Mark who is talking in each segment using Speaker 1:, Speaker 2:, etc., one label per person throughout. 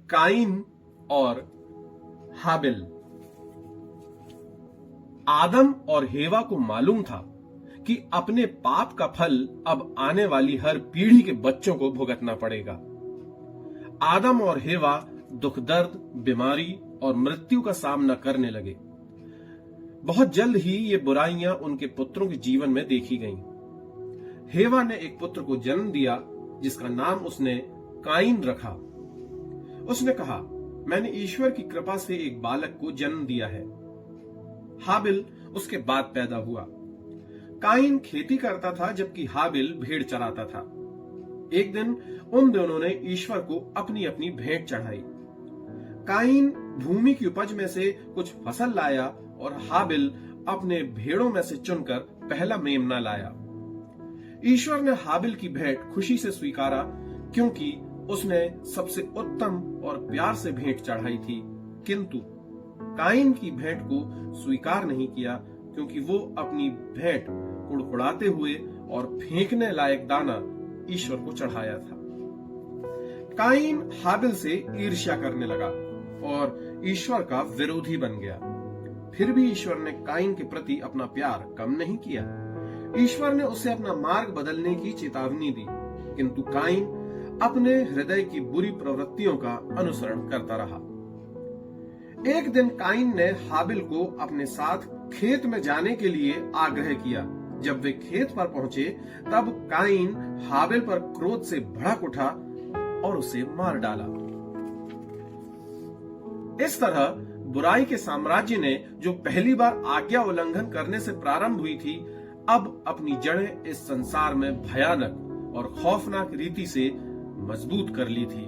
Speaker 1: Kine और हाबिल। आदम और हेवा को मालूम था कि अपने पाप का फल अब आने वाली हर पीढ़ी के बच्चों को भुगतना पड़ेगा। आदम और हेवा दुख, दर्द, बीमारी और मृत्यु का सामना करने लगे। बहुत जल्द ही ये बुराइयां उनके पुत्रों के जीवन में देखी गईं। हेवा ने एक पुत्र को जन्म दिया जिसका नाम उसने काइन रखा। उसने कहा, मैंने ईश्वर की कृपा से एक बालक को जन्म दिया है। हाबिल उसके बाद पैदा हुआ। काइन खेती करता था जबकि हाबिल भेड़ चराता था। एक दिन उन दोनों ने ईश्वर को अपनी अपनी भेंट चढ़ाई। काइन भूमि की उपज में से कुछ फसल लाया और हाबिल अपने भेड़ों में से चुनकर पहला मेमना लाया। ईश्वर ने हाबिल की भेंट खुशी से स्वीकारा क्योंकि उसने सबसे उत्तम और प्यार से भेंट चढ़ाई थी, किंतु काइन की भेंट को स्वीकार नहीं किया क्योंकि वो अपनी भेंट कुड़कुड़ाते हुए और फेंकने लायक दाना ईश्वर को चढ़ाया था। काइन हाबिल से ईर्ष्या करने लगा और ईश्वर का विरोधी बन गया। फिर भी ईश्वर ने काइन के प्रति अपना प्यार कम नहीं किया। ईश्वर ने उसे अपना मार्ग बदलने की चेतावनी दी, किंतु काइन अपने हृदय की बुरी प्रवृत्तियों का अनुसरण करता रहा। एक दिन काइन ने हाबिल को अपने साथ खेत में जाने के लिए आग्रह किया। जब वे खेत पर पहुंचे तब काइन हाबिल पर क्रोध से भड़क उठा और उसे मार डाला। इस तरह बुराई के साम्राज्य ने जो पहली बार आज्ञा उल्लंघन करने से प्रारंभ हुई थी, अब अपनी जड़ें इस संसार में भयानक और खौफनाक रीति से मजबूत कर ली थी।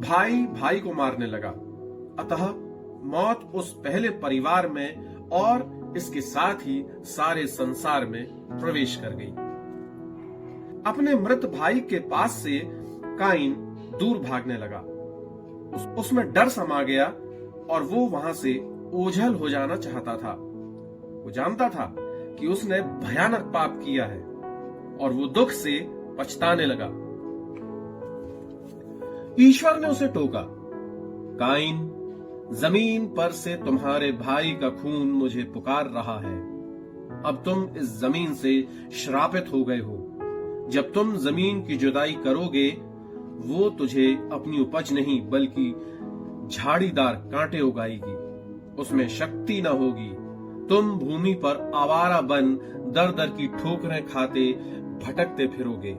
Speaker 1: भाई भाई को मारने लगा, अतः मौत उस पहले परिवार में और इसके साथ ही सारे संसार में प्रवेश कर गई। अपने मृत भाई के पास से काइन दूर भागने लगा। उसमें डर समा गया और वो वहां से ओझल हो जाना चाहता था। वो जानता था कि उसने भयानक पाप किया है और वो दुख से पछताने लगा। ईश्वर ने उसे टोका, काइन, जमीन पर से तुम्हारे भाई का खून मुझे पुकार रहा है। अब तुम इस जमीन से श्रापित हो गए हो। जब तुम जमीन की जुताई करोगे, वो तुझे अपनी उपज नहीं बल्कि झाड़ीदार कांटे उगाएगी। उसमें शक्ति न होगी। तुम भूमि पर आवारा बन दर दर की ठोकरें खाते भटकते फिरोगे।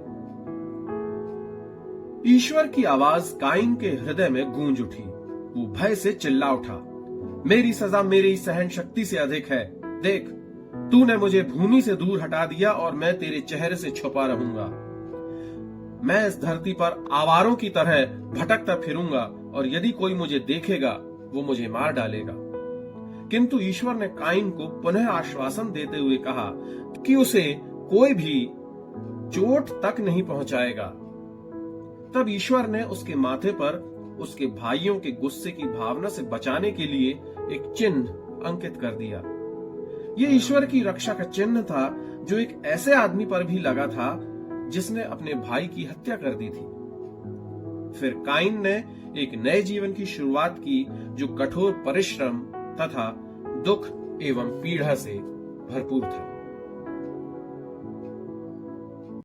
Speaker 1: ईश्वर की आवाज काइन के हृदय में गूंज उठी। वो भय से चिल्ला उठा, मेरी सजा मेरी सहन शक्ति से अधिक है। देख, तूने मुझे भूमि से दूर हटा दिया और मैं तेरे चेहरे से छुपा रहूंगा। मैं इस धरती पर आवारों की तरह भटकता फिरूंगा और यदि कोई मुझे देखेगा वो मुझे मार डालेगा। किंतु ईश्वर ने काइन को पुनः आश्वासन देते हुए कहा कि उसे कोई भी चोट तक नहीं पहुंचाएगा। तब ईश्वर ने उसके माथे पर उसके भाइयों के गुस्से की भावना से बचाने के लिए एक चिन्ह अंकित कर दिया। यह ईश्वर की रक्षा का चिन्ह था जो एक ऐसे आदमी पर भी लगा था जिसने अपने भाई की हत्या कर दी थी। फिर काइन ने एक नए जीवन की शुरुआत की जो कठोर परिश्रम तथा दुख एवं पीड़ा से भरपूर था।